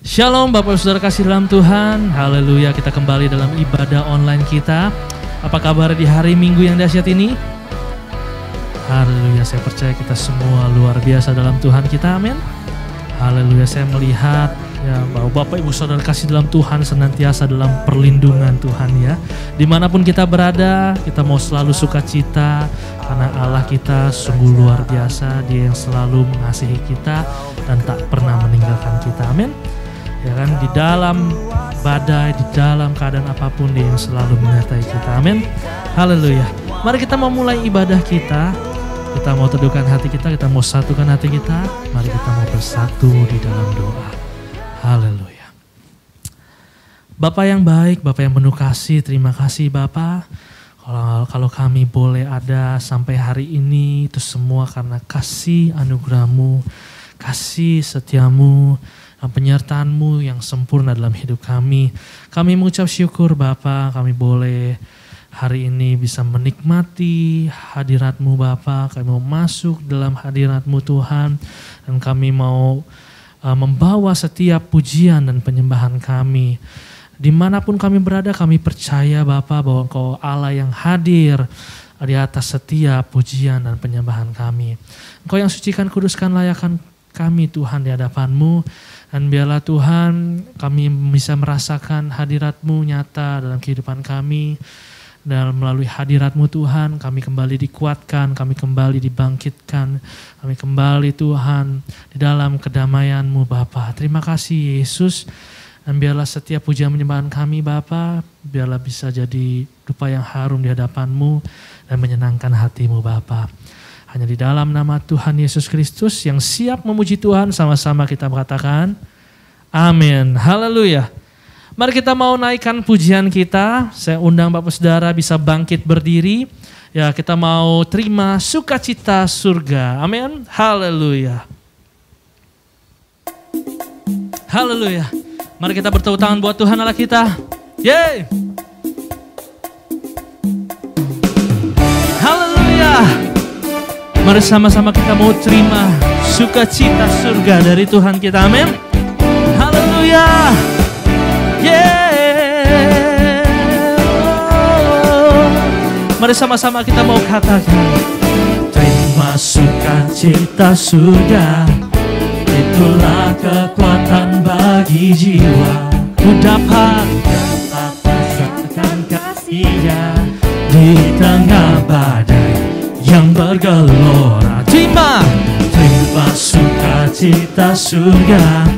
Shalom Bapak Saudara kasih dalam Tuhan. Haleluya, kita kembali dalam ibadah online kita. Apa kabar di hari Minggu yang dahsyat ini? Haleluya, saya percaya kita semua luar biasa dalam Tuhan kita, amin. Haleluya, saya melihat ya bahwa Bapak Ibu Saudara kasih dalam Tuhan senantiasa dalam perlindungan Tuhan ya. Dimanapun kita berada, kita mau selalu sukacita karena Allah kita sungguh luar biasa. Dia yang selalu mengasihi kita dan tak pernah meninggalkan kita, amin. Ya kan, di dalam badai, di dalam keadaan apapun Dia yang selalu menyertai kita, amin. Haleluya. Mari kita mau mulai ibadah kita. Kita mau teduhkan hati kita mau satukan hati kita. Mari kita mau bersatu di dalam doa. Haleluya. Bapa yang baik, Bapa yang penuh kasih, terima kasih Bapa. Kalau kami boleh ada sampai hari ini, itu semua karena kasih anugerah-Mu, kasih setiamu, penyertaan-Mu yang sempurna dalam hidup kami. Kami mengucap syukur Bapa, kami boleh hari ini bisa menikmati hadirat-Mu Bapa. Kami mau masuk dalam hadirat-Mu Tuhan, dan kami mau membawa setiap pujian dan penyembahan kami. Dimanapun kami berada, kami percaya Bapa bahwa Engkau Allah yang hadir di atas setiap pujian dan penyembahan kami. Engkau yang sucikan, kuduskan, layakkan kami Tuhan di hadapan-Mu. Dan biarlah Tuhan kami bisa merasakan hadirat-Mu nyata dalam kehidupan kami. Dan melalui hadirat-Mu Tuhan kami kembali dikuatkan, kami kembali dibangkitkan, kami kembali Tuhan di dalam kedamaian-Mu Bapa. Terima kasih Yesus. Dan biarlah setiap pujian penyembahan kami Bapa, biarlah bisa jadi dupa yang harum di hadapan-Mu dan menyenangkan hati-Mu Bapa. Hanya di dalam nama Tuhan Yesus Kristus yang siap memuji Tuhan, sama-sama kita berkatakan amin. Haleluya. Mari kita mau naikkan pujian kita. Saya undang Bapak Saudara bisa bangkit berdiri. Ya, kita mau terima sukacita surga. Amin. Haleluya. Haleluya. Mari kita bertepuk tangan buat Tuhan Allah kita. Yeay. Haleluya. Mari sama-sama kita mau terima sukacita surga dari Tuhan kita, amin. Haleluya. Yeah. Mari sama-sama kita mau katakan, terima sukacita surga, itulah kekuatan bagi jiwa. Ku dapat rasakan kasih-Nya di tengah badai yang bergelora. Terima sukacita surga,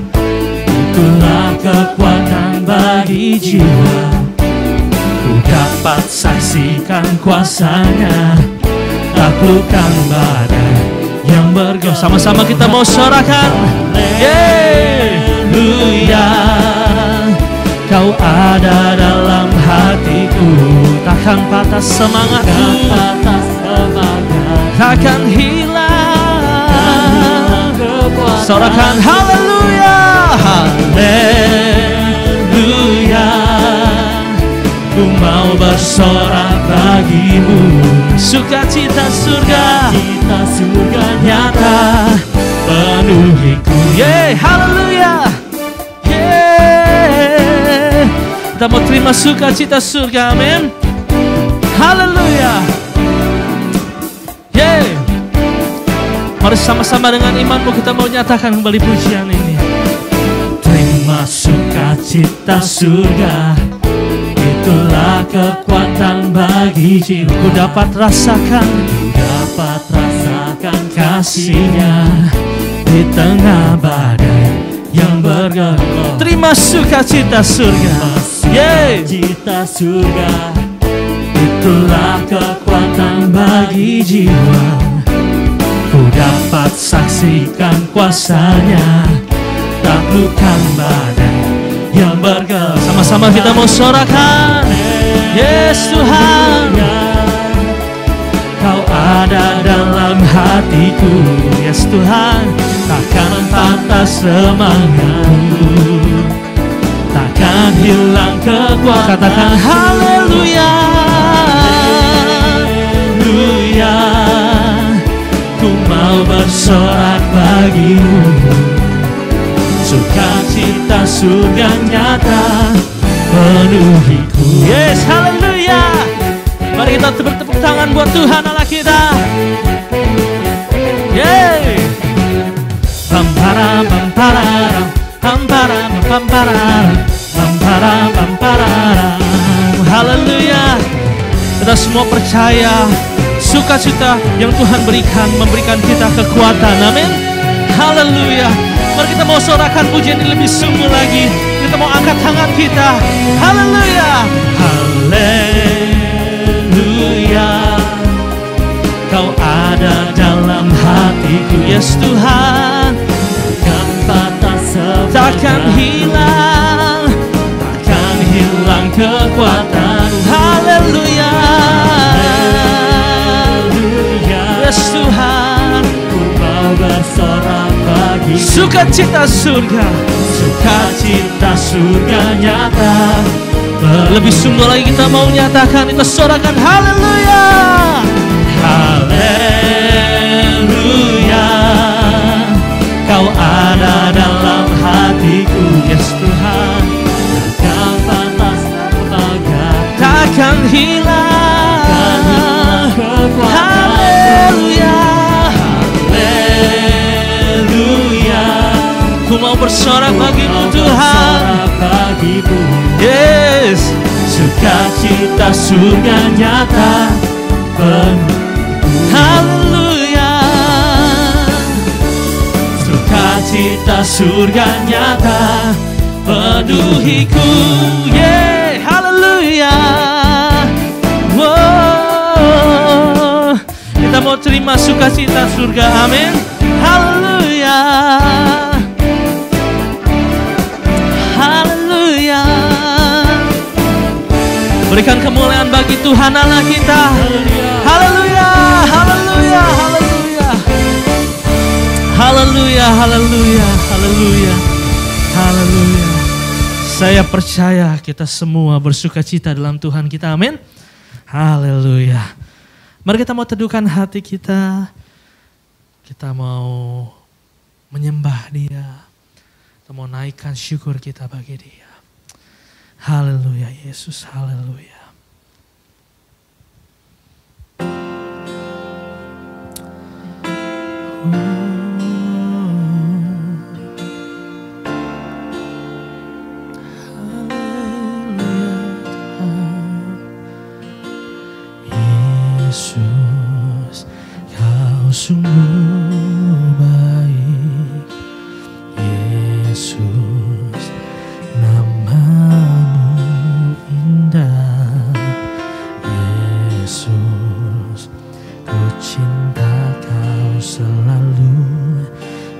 itulah kekuatan bagi jiwa. Ku dapat saksikan kuasa-Nya, taklukkan badai yang bergelora. Sama-sama kita mau sorakan. Haleluya. Kau ada dalam hatiku, takkan patah semangatku, takkan hilang. Sorakan haleluya, haleluya. Ku mau bersorak bagimu, sukacita surga, nyata penuhiku. Yeay, haleluya. Yeay. Kita mau terima sukacita surga, amin. Haleluya. Yeay. Mari sama-sama dengan imanmu kita mau nyatakan kembali pujian ini. Terima sukacita surga, itulah kekuatan bagi jiwa. Ku dapat rasakan kasih-Nya di tengah badai yang bergelora. Terima sukacita surga. Sukacita surga, itulah kekuatan bagi jiwa. Ku dapat saksikan kuasa-Nya, taklukkan badai yang bergelora. Sama-sama kita mau sorakan. Yes Tuhan, Kau ada dalam hatiku. Yes Tuhan, takkan patah semangatku, takkan hilang kekuatan. Katakan haleluya. Haleluya. Ku mau bersorak bagimu, sukacita surga nyata penuhiku. Yes, haleluya. Mari kita bertepuk tangan buat Tuhan Allah kita. Yeay. Pampara pampara pampara pampara pampara pampara. Haleluya. Kita semua percaya sukacita yang Tuhan berikan memberikan kita kekuatan. Amin. Haleluya. Mari kita mau sorakan pujian ini lebih sungguh lagi. Kita mau angkat tangan kita. Haleluya. Haleluya. Kau ada dalam hatiku, yes Tuhan. Takkan patah semangat, takkan hilang kekuatan. Haleluya. Yes Tuhan, ku mau bersorak bagi sukacita surga, sukacita surga nyata. Lebih sungguh lagi kita mau nyatakan, kita sorakan haleluya. Haleluya. Kau ada dalam hatiku, yes Tuhan. Takkan patah semangat, takkan hilang haleluya. Haleluya. Ku mau bersorak bagimu Tuhan. Yes. Sukacita surga nyata penuh. Haleluya. Sukacita surga nyata penuhiku. Yeah, haleluya. Wow. Kita mau terima sukacita surga. Amin. Haleluya. Haleluya. Berikan kemuliaan bagi Tuhan Allah kita. Haleluya. Haleluya. Haleluya. Haleluya. Haleluya. Haleluya. Haleluya. Saya percaya kita semua bersukacita dalam Tuhan kita. Amin. Haleluya. Mari kita mau teduhkan hati kita. Kita mau menyembah Dia. Kita mau naikkan syukur kita bagi Dia. Haleluya Yesus. Haleluya. Yesus, kau sungguh baik. Yesus, namamu indah. Yesus, ku cinta kau selalu.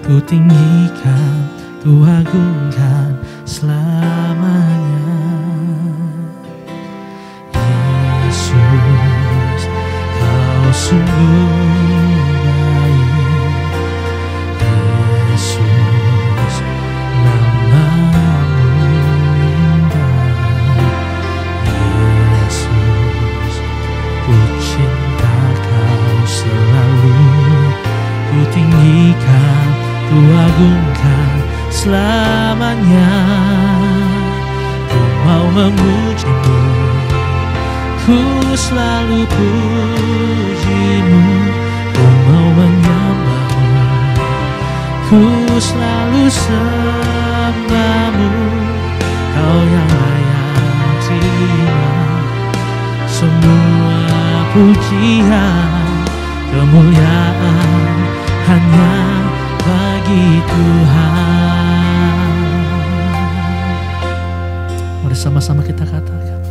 Ku tinggikan, ku agungkan selamanya. Yesus, kau sungguh baik. Yesus, namamu indah. Yesus, ku cinta kau selalu. Ku tinggikan, ku agungkan selamanya. Ku mau memujimu, ku selalu pujimu. Ku mau menyembahmu, ku selalu sembahmu. Kau yang layak terima semua pujian, kemuliaan hanya bagi Tuhan. Mari sama-sama kita katakan,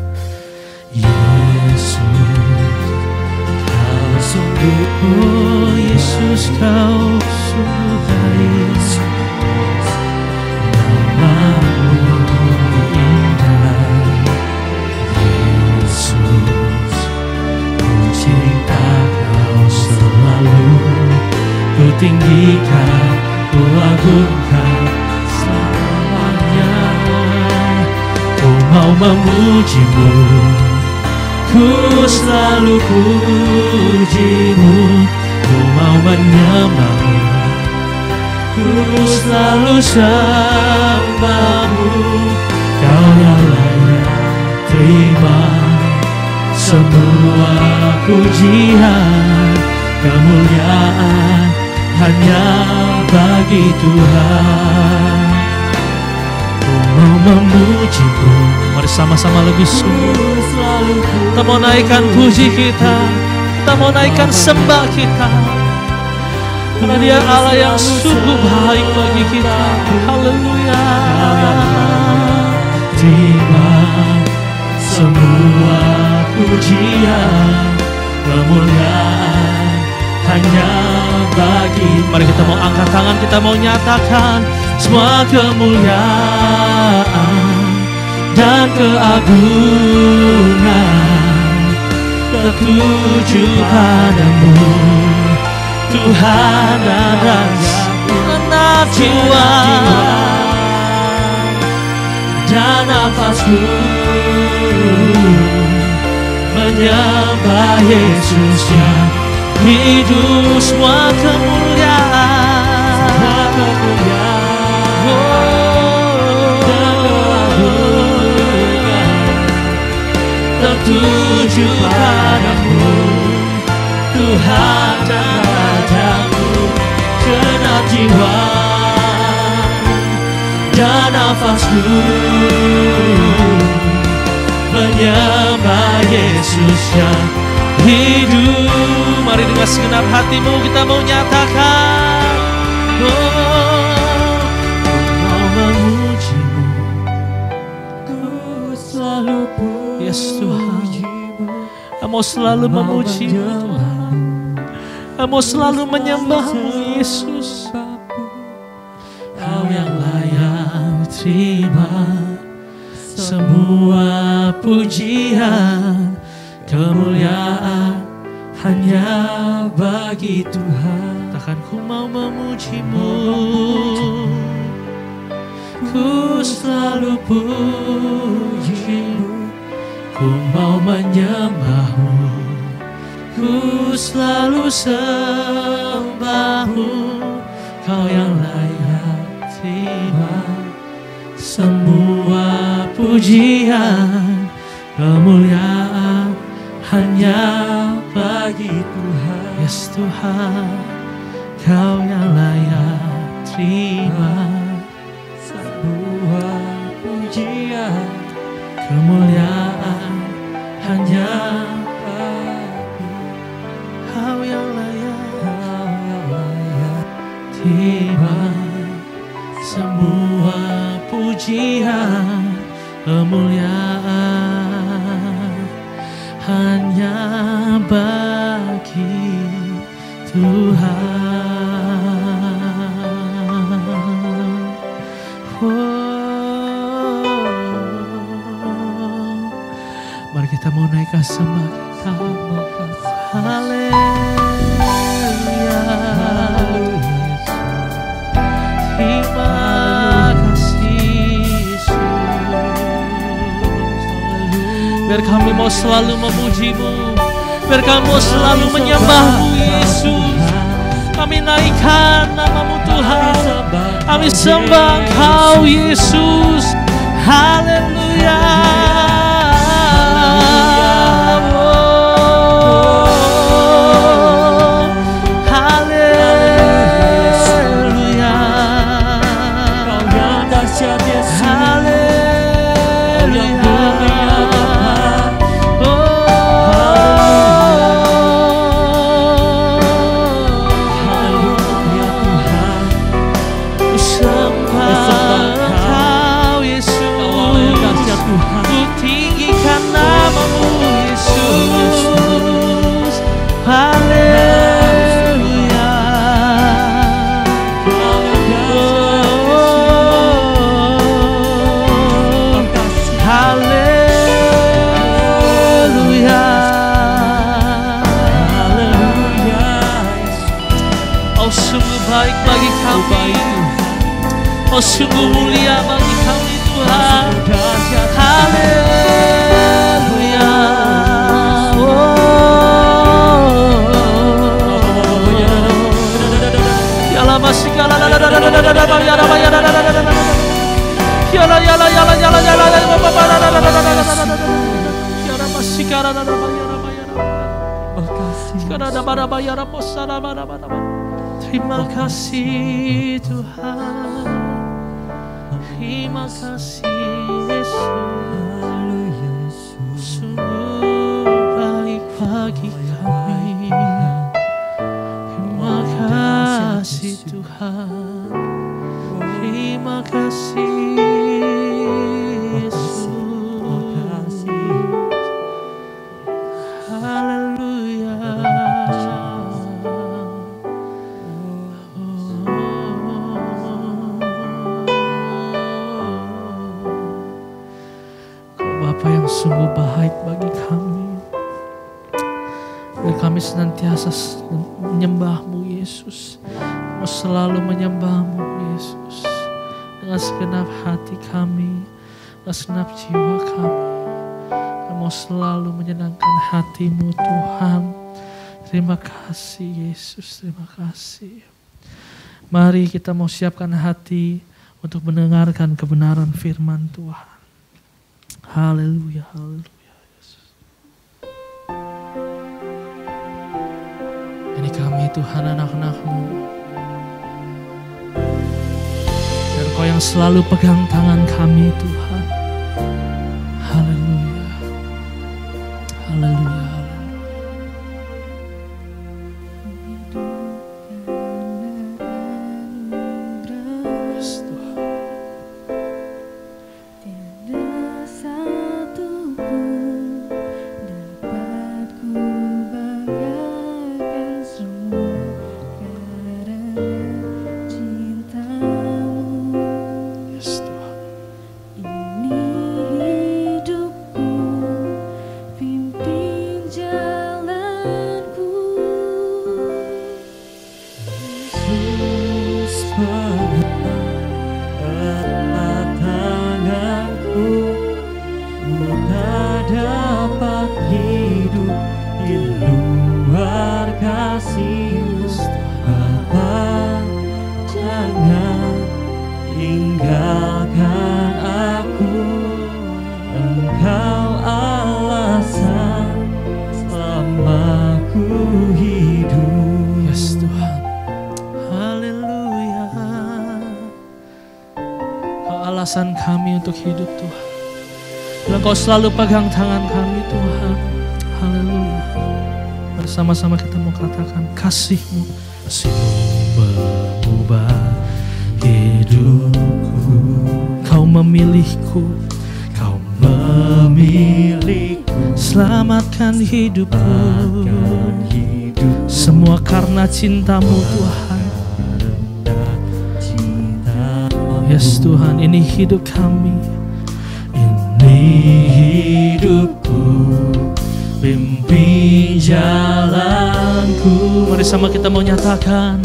Yesus, kau sungguh, oh Yesus, kau sungguh baik. Namamu indah. Yesus, ku cinta kau selalu. Ku tinggikan, ku agungkan selamanya. Ku mau memujimu, ku selalu pujimu. Ku mau menyembahmu, ku selalu sembahmu, Kau yang layak terima semua pujian, kemuliaan hanya bagi Tuhan. Ku mau memuji-Mu. Mari sama-sama lebih sungguh. Kita mau naikkan puji kita, kita mau naikkan sembah kita, karena Dia Allah yang sungguh baik bagi kita. Haleluya. Terima semua pujian, kemuliaan hanya bagi. Mari kita mau angkat tangan, kita mau nyatakan semua kemuliaan dan keagungan tertuju padamu, Tuhan dan Raja. Genap jiwa dan nafasku menyembah Yesus yang hidup. Semua kemuliaan, tertuju padamu, Tuhan dan Rajaku. Genap jiwa dan nafasku menyembah Yesus yang hidup. Mari dengan segenap hatimu kita mau nyatakan, mau memuji-Mu. Ku selalu puji, yes Tuhan. Aku mau selalu memuji-Mu Tuhan. Aku mau selalu menyembah-Mu Yesus. Kau yang layak terima semua pujian, kemuliaan hanya bagi Tuhan. Takkan ku mau memuji-Mu. Ku selalu puji-Mu, ku mau menyembah-Mu, ku selalu sembah-Mu. Kau yang layak terima semua pujian, kemuliaan hanya bagi Tuhan. Yes Tuhan, Kau yang layak terima semua pujian, kemuliaan hanya bagi Kau yang layak terima semua pujian, kemuliaan hanya bagi Tuhan. Mari kita mau naikkan sembah kita. Haleluya. Terima kasih Yesus. Biar kami mau selalu memuji-Mu, biar kami mau selalu menyembah-Mu Yesus. Kami naikkan nama-Mu Tuhan, kami sembah Engkau Yesus. Haleluya. Sungguh mulia bagi kami Tuhan. Haleluya. Ya lama segala Terima kasih Tuhan, terima kasih Yesus, sungguh baik bagi kami. Terima kasih Tuhan, terima kasih Yesus. Haleluya. Bapa yang sungguh baik bagi kami, biar kami senantiasa menyembah-Mu Yesus, mau selalu menyembah-Mu Yesus dengan segenap hati kami, dengan segenap jiwa kami. Kami mau selalu menyenangkan hati-Mu Tuhan. Terima kasih Yesus, terima kasih. Mari kita mau siapkan hati untuk mendengarkan kebenaran firman Tuhan. Haleluya, haleluya Yesus. Ini kami Tuhan, anak-anak-Mu, dan Kau yang selalu pegang tangan kami Tuhan. Haleluya, haleluya. Alasan kami untuk hidup Tuhan, dan Kau selalu pegang tangan kami Tuhan. Haleluya. Bersama-sama kita mau katakan, kasih-Mu, kasih-Mu mengubah hidupku. Kau memilihku, Kau memilihku, selamatkan hidupku. Semua karena cinta-Mu Tuhan. Yes Tuhan, ini hidup kami, ini hidupku, pimpin jalanku. Mari sama kita mau nyatakan,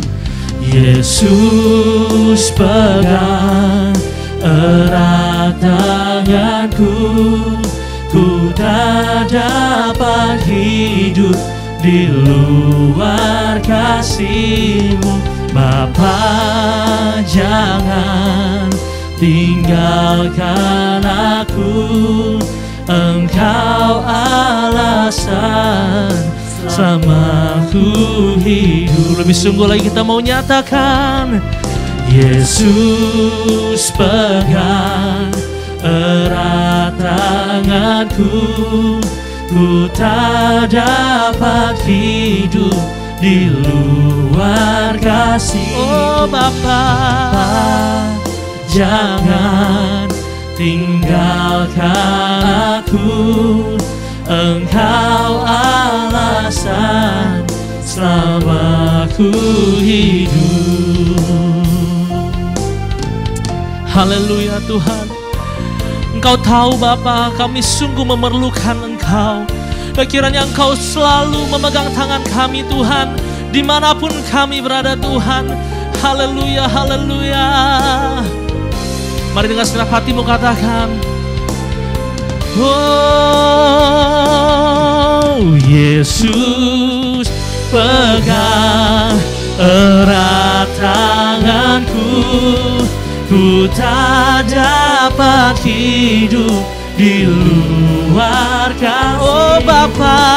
Yesus pegang erat tanganku, ku tak dapat hidup di luar kasih-Mu. Bapa, jangan tinggalkan aku, Engkau alasan selama ku hidup. Lebih sungguh lagi kita mau nyatakan, Yesus pegang erat tanganku, ku tak dapat hidup di luar kasih. Oh Bapa, jangan tinggalkan aku, Engkau alasan selama ku hidup. Haleluya Tuhan, Engkau tahu Bapa, kami sungguh memerlukan Engkau. Dan kiranya Engkau selalu memegang tangan kami Tuhan, dimanapun kami berada Tuhan. Haleluya, haleluya. Mari dengan segenap hatimu katakan, oh Yesus pegang erat tanganku, ku tak dapat hidup di luar kasih. Oh Bapa,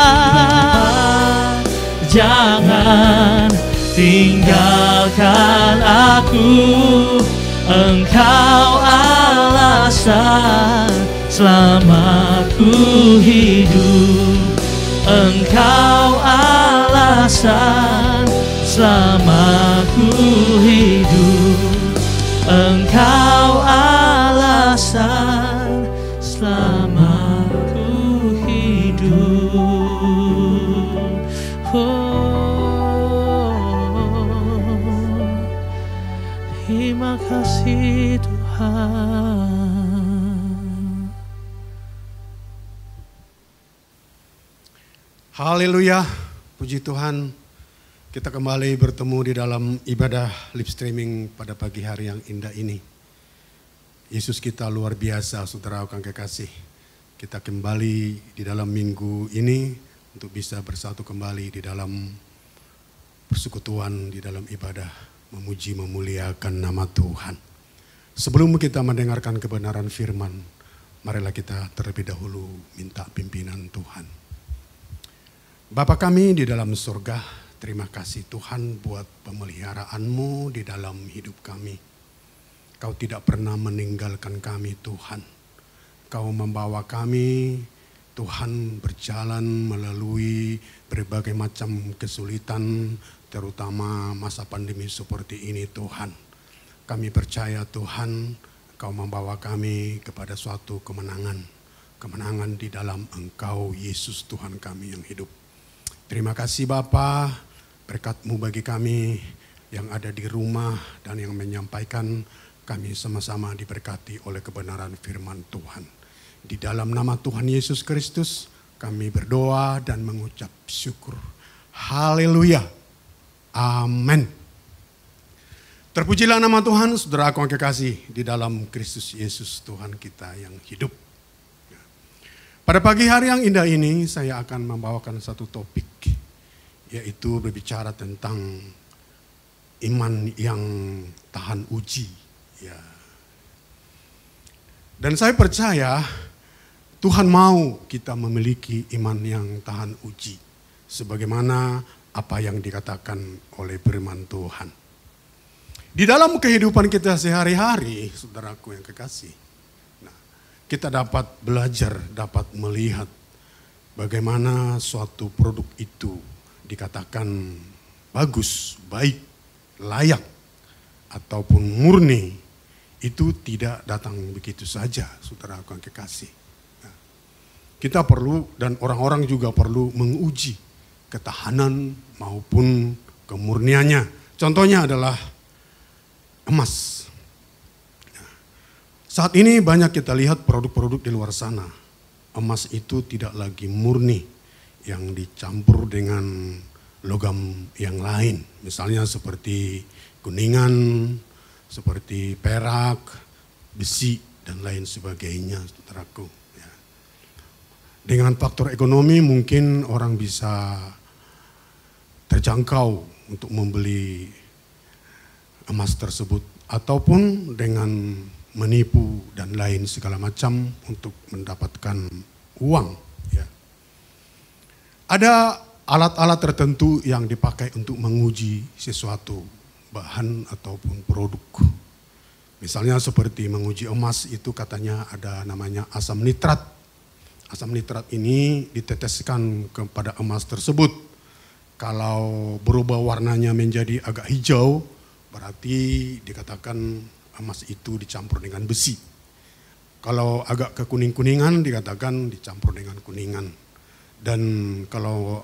jangan tinggalkan aku, Engkau alasan selama ku hidup, Engkau alasan selama ku hidup, Engkau alasan selama ku hidup. Terima kasih Tuhan. Haleluya, puji Tuhan. Kita kembali bertemu di dalam ibadah live streaming pada pagi hari yang indah ini. Yesus kita luar biasa, saudara yang kekasih. Kita kembali di dalam minggu ini untuk bisa bersatu kembali di dalam persekutuan, di dalam ibadah. Memuji memuliakan nama Tuhan. Sebelum kita mendengarkan kebenaran firman, marilah kita terlebih dahulu minta pimpinan Tuhan. Bapa kami di dalam surga, terima kasih Tuhan buat pemeliharaanmu di dalam hidup kami. Kau tidak pernah meninggalkan kami Tuhan. Kau membawa kami Tuhan berjalan melalui berbagai macam kesulitan, terutama masa pandemi seperti ini Tuhan. Kami percaya Tuhan, Kau membawa kami kepada suatu kemenangan. Kemenangan di dalam Engkau Yesus Tuhan kami yang hidup. Terima kasih Bapa, berkat-Mu bagi kami yang ada di rumah dan yang menyampaikan, kami sama-sama diberkati oleh kebenaran firman Tuhan. Di dalam nama Tuhan Yesus Kristus kami berdoa dan mengucap syukur. Haleluya. Amin. Terpujilah nama Tuhan, saudaraku yang kekasih di dalam Kristus Yesus Tuhan kita yang hidup. Pada pagi hari yang indah ini saya akan membawakan satu topik, yaitu berbicara tentang iman yang tahan uji. Ya. Dan saya percaya Tuhan mau kita memiliki iman yang tahan uji, sebagaimana apa yang dikatakan oleh firman Tuhan. Di dalam kehidupan kita sehari-hari, saudaraku yang kekasih, kita dapat belajar, dapat melihat bagaimana suatu produk itu dikatakan bagus, baik, layak, ataupun murni, itu tidak datang begitu saja, saudaraku yang kekasih. Kita perlu dan orang-orang juga perlu menguji ketahanan maupun kemurniannya. Contohnya adalah emas. Saat ini banyak kita lihat produk-produk di luar sana. Emas itu tidak lagi murni yang dicampur dengan logam yang lain. Misalnya seperti kuningan, seperti perak, besi, dan lain sebagainya, saudaraku. Dengan faktor ekonomi mungkin orang bisa terjangkau untuk membeli emas tersebut, ataupun dengan menipu dan lain segala macam untuk mendapatkan uang. Ya. Ada alat-alat tertentu yang dipakai untuk menguji sesuatu bahan ataupun produk. Misalnya seperti menguji emas itu katanya ada namanya asam nitrat. Asam nitrat ini diteteskan kepada emas tersebut. Kalau berubah warnanya menjadi agak hijau, berarti dikatakan emas itu dicampur dengan besi. Kalau agak kekuning-kuningan dikatakan dicampur dengan kuningan. Dan kalau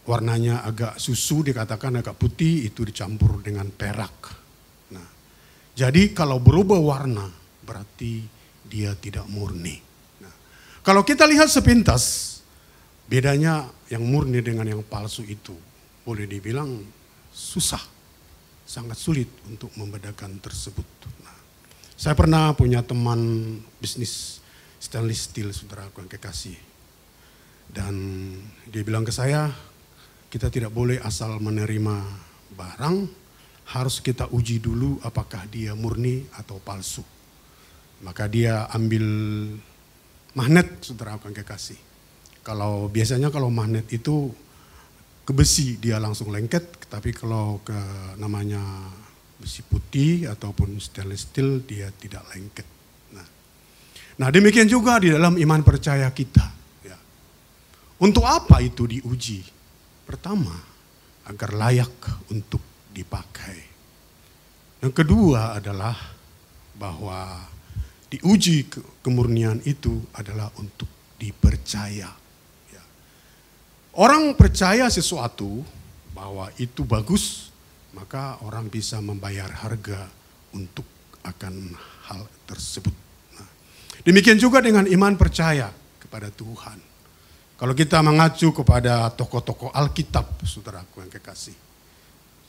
warnanya agak susu dikatakan agak putih, itu dicampur dengan perak. Nah, jadi kalau berubah warna berarti dia tidak murni. Kalau kita lihat sepintas, bedanya yang murni dengan yang palsu itu boleh dibilang susah, sangat sulit untuk membedakan tersebut. Nah, saya pernah punya teman bisnis stainless steel, saudaraku yang kekasih. Dan dia bilang ke saya, kita tidak boleh asal menerima barang harus kita uji dulu apakah dia murni atau palsu. Maka dia ambil magnet, saudara akan kekasih. Biasanya kalau magnet itu ke besi dia langsung lengket, tapi kalau ke namanya besi putih ataupun stainless steel dia tidak lengket. Nah demikian juga di dalam iman percaya kita. Ya. Untuk apa itu diuji? Pertama, agar layak untuk dipakai. Yang kedua adalah bahwa diuji kemurnian itu adalah untuk dipercaya. Ya. Orang percaya sesuatu bahwa itu bagus, maka orang bisa membayar harga untuk akan hal tersebut. Demikian juga dengan iman percaya kepada Tuhan. Kalau kita mengacu kepada tokoh-tokoh Alkitab, saudaraku yang kekasih.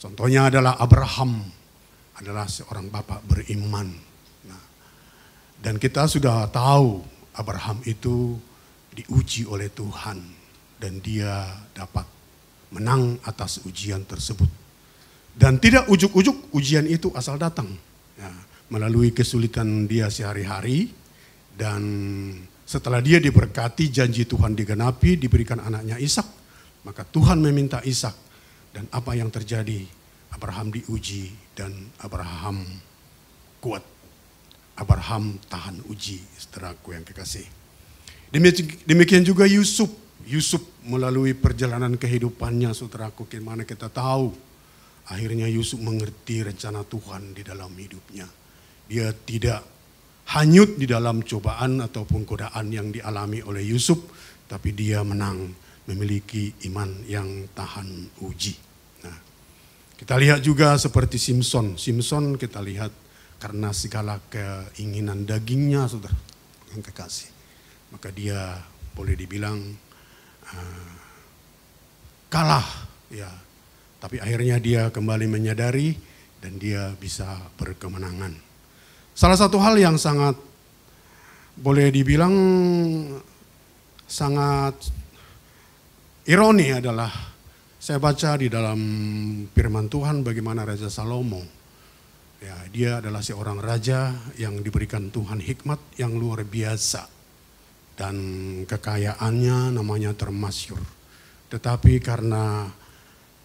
Contohnya adalah Abraham, adalah seorang bapak beriman. Dan kita sudah tahu Abraham itu diuji oleh Tuhan. Dan dia dapat menang atas ujian tersebut. Dan tidak ujuk-ujuk ujian itu asal datang. Ya, melalui kesulitan dia sehari-hari. Dan setelah dia diberkati, janji Tuhan digenapi, diberikan anaknya Ishak, maka Tuhan meminta Ishak. Dan apa yang terjadi? Abraham diuji dan Abraham kuat. Abraham tahan uji, saudaraku yang kekasih. Demikian juga Yusuf. Yusuf melalui perjalanan kehidupannya, saudaraku, gimana kita tahu. Akhirnya Yusuf mengerti rencana Tuhan di dalam hidupnya. Dia tidak hanyut di dalam cobaan ataupun godaan yang dialami oleh Yusuf, tapi dia menang, memiliki iman yang tahan uji. Nah, kita lihat juga seperti Simson. Simson kita lihat karena segala keinginan dagingnya, saudara yang kekasih, maka dia boleh dibilang kalah, ya. Tapi akhirnya dia kembali menyadari dan dia bisa berkemenangan. Salah satu hal yang sangat boleh dibilang sangat ironi adalah saya baca di dalam firman Tuhan bagaimana Raja Salomo. Ya, dia adalah seorang raja yang diberikan Tuhan hikmat yang luar biasa. Dan kekayaannya namanya termasyur. Tetapi karena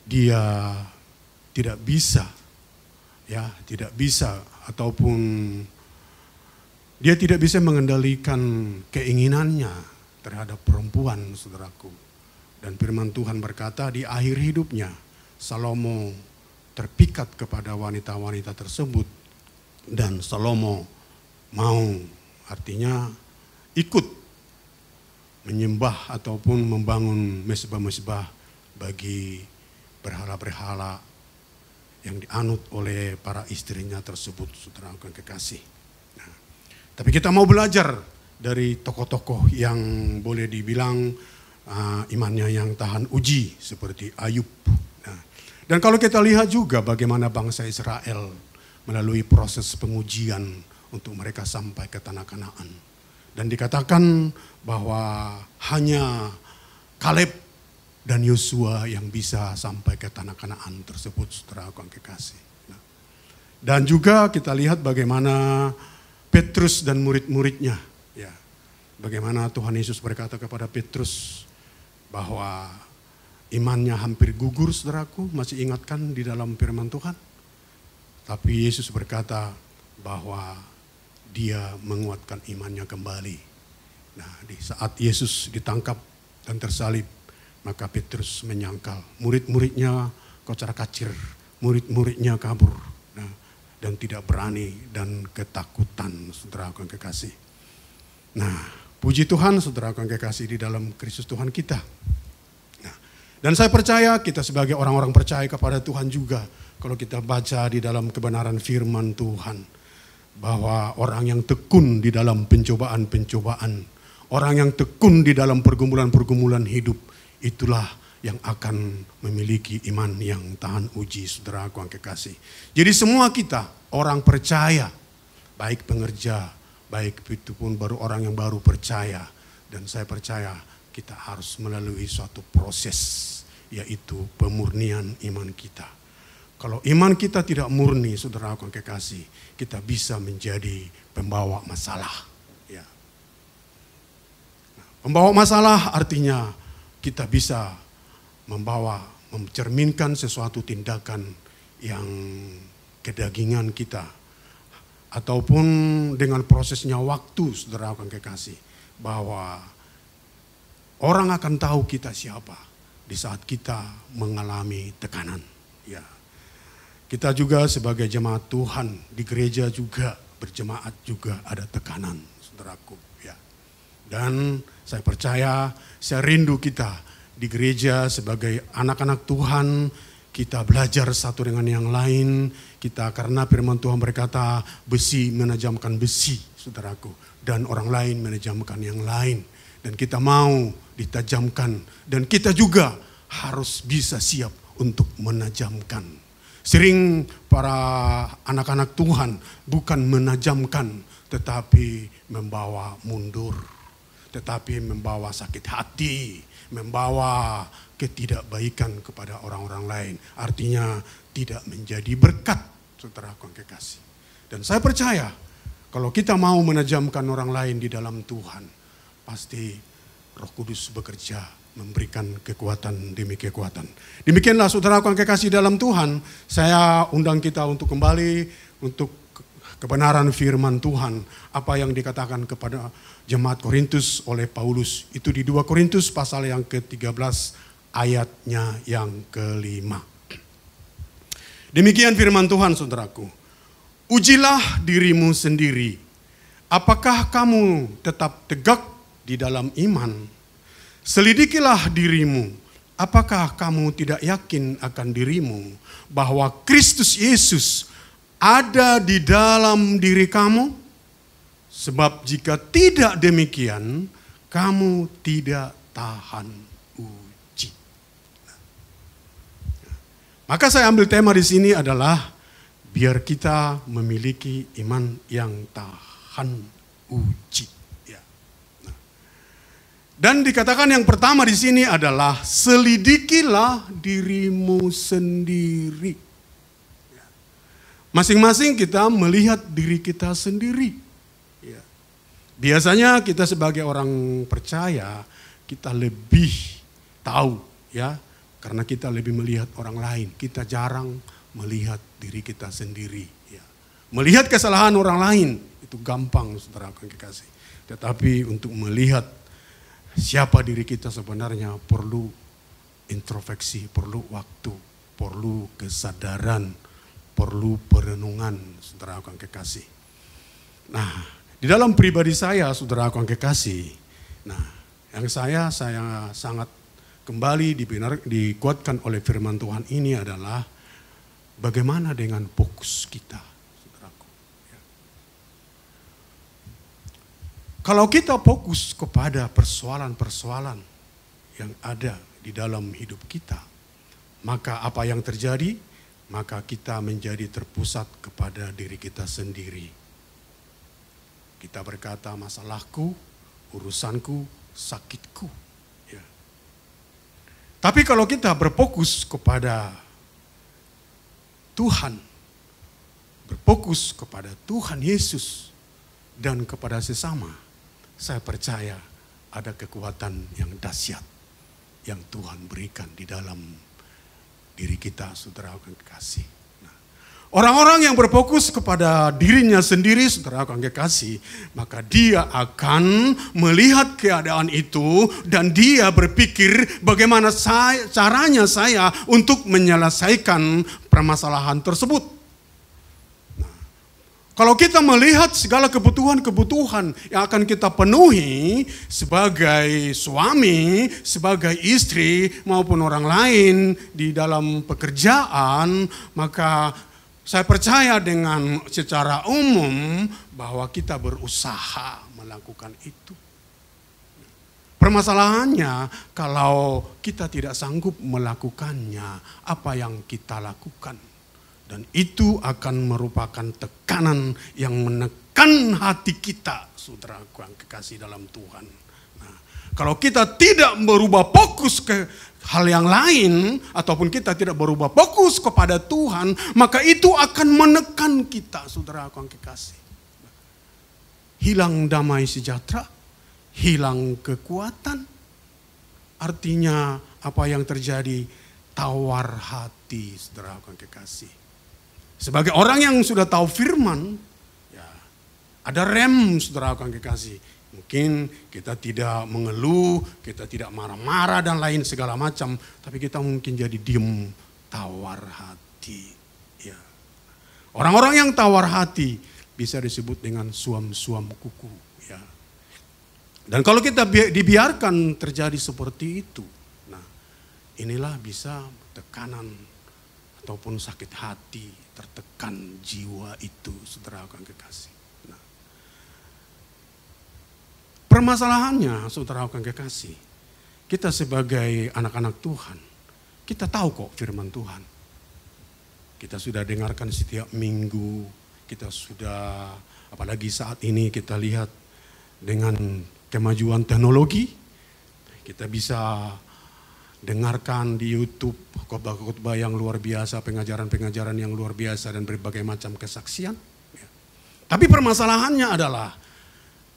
dia tidak bisa ataupun dia tidak bisa mengendalikan keinginannya terhadap perempuan, saudaraku. Dan firman Tuhan berkata di akhir hidupnya Salomo terpikat kepada wanita-wanita tersebut dan Salomo mau, artinya ikut menyembah ataupun membangun mezbah-mezbah bagi berhala-berhala yang dianut oleh para istrinya tersebut, saudara yang kekasih. Nah, tapi kita mau belajar dari tokoh-tokoh yang boleh dibilang imannya yang tahan uji seperti Ayub. Nah, dan kalau kita lihat juga bagaimana bangsa Israel melalui proses pengujian untuk mereka sampai ke tanah Kanaan. Dan dikatakan bahwa hanya Kaleb dan Yosua yang bisa sampai ke tanah Kanaan tersebut, saudara yang kekasih. Nah, dan juga kita lihat bagaimana Petrus dan murid-muridnya, ya, bagaimana Tuhan Yesus berkata kepada Petrus bahwa imannya hampir gugur, saudaraku, masih ingatkan di dalam firman Tuhan. Tapi Yesus berkata bahwa dia menguatkan imannya kembali. Nah, di saat Yesus ditangkap dan tersalib, maka Petrus menyangkal, murid-muridnya kocar-kacir, murid-muridnya kabur, nah, dan tidak berani dan ketakutan, saudara yang kekasih. Nah, puji Tuhan, saudara yang kekasih, di dalam Kristus Tuhan kita. Nah, dan saya percaya kita sebagai orang-orang percaya kepada Tuhan juga, kalau kita baca di dalam kebenaran firman Tuhan, bahwa orang yang tekun di dalam pencobaan-pencobaan, orang yang tekun di dalam pergumulan-pergumulan hidup, itulah yang akan memiliki iman yang tahan uji, saudara yang kekasih. Jadi semua kita orang percaya, baik pengerja, baik itu pun baru orang yang baru percaya. Dan saya percaya kita harus melalui suatu proses, yaitu pemurnian iman kita. Kalau iman kita tidak murni, saudaraku yang kekasih, kita bisa menjadi pembawa masalah. Ya. Pembawa masalah artinya kita bisa mencerminkan sesuatu tindakan yang kedagingan kita. Ataupun dengan prosesnya waktu, saudaraku yang kekasih, bahwa orang akan tahu kita siapa di saat kita mengalami tekanan. Ya. Kita juga sebagai jemaat Tuhan di gereja juga berjemaat juga ada tekanan, saudaraku. Ya. Dan saya percaya, saya rindu kita di gereja sebagai anak-anak Tuhan, kita belajar satu dengan yang lain. Kita karena firman Tuhan berkata besi menajamkan besi, saudaraku. Dan orang lain menajamkan yang lain. Dan kita mau ditajamkan. Dan kita juga harus bisa siap untuk menajamkan. Sering para anak-anak Tuhan bukan menajamkan, tetapi membawa mundur. Tetapi membawa sakit hati, membawa ketidakbaikan kepada orang-orang lain. Artinya tidak menjadi berkat, saudaraku yang kekasih. Dan saya percaya, kalau kita mau menajamkan orang lain di dalam Tuhan, pasti Roh Kudus bekerja memberikan kekuatan demi kekuatan. Demikianlah saudaraku yang kekasih dalam Tuhan, saya undang kita untuk kembali untuk kebenaran firman Tuhan. Apa yang dikatakan kepada jemaat Korintus oleh Paulus. Itu di 2 Korintus pasal yang ke-13 ayatnya yang ke-5. Demikian firman Tuhan, saudaraku. Ujilah dirimu sendiri. Apakah kamu tetap tegak di dalam iman? Selidikilah dirimu, apakah kamu tidak yakin akan dirimu bahwa Kristus Yesus ada di dalam diri kamu? Sebab jika tidak demikian, kamu tidak tahan uji. Maka saya ambil tema di sini adalah biar kita memiliki iman yang tahan uji. Dan dikatakan yang pertama di sini adalah selidikilah dirimu sendiri. Masing-masing kita melihat diri kita sendiri. Biasanya kita sebagai orang percaya kita lebih tahu, ya, karena kita lebih melihat orang lain. Kita jarang melihat diri kita sendiri. Ya. Melihat kesalahan orang lain itu gampang, saudara yang kekasih. Tetapi untuk melihat siapa diri kita sebenarnya perlu introspeksi, perlu waktu, perlu kesadaran, perlu perenungan, saudara yang kekasih. Nah, di dalam pribadi saya, saudara yang kekasih, nah, yang saya sangat kembali dikuatkan oleh firman Tuhan ini adalah bagaimana dengan fokus kita. Kalau kita fokus kepada persoalan-persoalan yang ada di dalam hidup kita, maka apa yang terjadi? Maka kita menjadi terpusat kepada diri kita sendiri. Kita berkata masalahku, urusanku, sakitku. Ya. Tapi kalau kita berfokus kepada Tuhan, berfokus kepada Tuhan Yesus dan kepada sesama, saya percaya ada kekuatan yang dahsyat yang Tuhan berikan di dalam diri kita, saudara yang kekasih. Nah, orang-orang yang berfokus kepada dirinya sendiri, saudara yang kekasih, maka dia akan melihat keadaan itu dan dia berpikir bagaimana caranya saya untuk menyelesaikan permasalahan tersebut. Kalau kita melihat segala kebutuhan-kebutuhan yang akan kita penuhi sebagai suami, sebagai istri maupun orang lain di dalam pekerjaan, maka saya percaya dengan secara umum bahwa kita berusaha melakukan itu. Permasalahannya kalau kita tidak sanggup melakukannya, apa yang kita lakukan? Dan itu akan merupakan tekanan yang menekan hati kita, saudaraku yang kekasih dalam Tuhan. Nah, kalau kita tidak berubah fokus ke hal yang lain, ataupun kita tidak berubah fokus kepada Tuhan, maka itu akan menekan kita, saudaraku yang kekasih. Hilang damai sejahtera, hilang kekuatan. Artinya apa yang terjadi? Tawar hati, saudaraku yang kekasih. Sebagai orang yang sudah tahu firman, ya, ada rem, saudaraku yang kekasih. Mungkin kita tidak mengeluh, kita tidak marah-marah dan lain segala macam, tapi kita mungkin jadi diem, tawar hati. Ya. Orang-orang yang tawar hati bisa disebut dengan suam-suam kuku. Ya. Dan kalau kita dibiarkan terjadi seperti itu, nah inilah bisa tekanan ataupun sakit hati, tertekan jiwa itu, saudara yang kekasih. Permasalahannya, saudara yang kekasih, kita sebagai anak-anak Tuhan, kita tahu kok firman Tuhan. Kita sudah dengarkan setiap minggu, kita sudah, apalagi saat ini kita lihat dengan kemajuan teknologi, kita bisa dengarkan di YouTube khotbah-khotbah yang luar biasa, pengajaran-pengajaran yang luar biasa dan berbagai macam kesaksian. Tapi permasalahannya adalah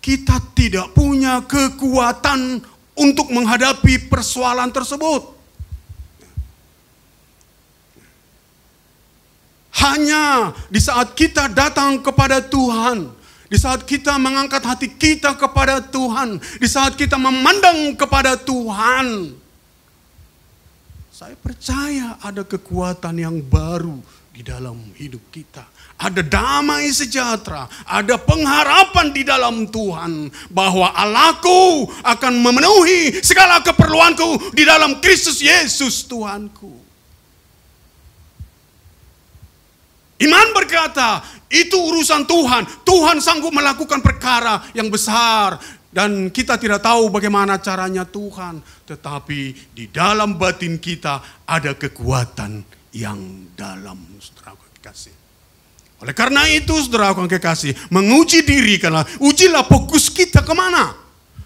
kita tidak punya kekuatan untuk menghadapi persoalan tersebut. Hanya di saat kita datang kepada Tuhan, di saat kita mengangkat hati kita kepada Tuhan, di saat kita memandang kepada Tuhan, saya percaya ada kekuatan yang baru di dalam hidup kita. Ada damai sejahtera, ada pengharapan di dalam Tuhan bahwa Allahku akan memenuhi segala keperluanku di dalam Kristus Yesus Tuhanku. Iman berkata, itu urusan Tuhan. Tuhan sanggup melakukan perkara yang besar. Dan kita tidak tahu bagaimana caranya Tuhan. Tetapi di dalam batin kita ada kekuatan yang dalam, saudara kekasih. Oleh karena itu, saudara yang kekasih, menguji diri, karena ujilah fokus kita kemana.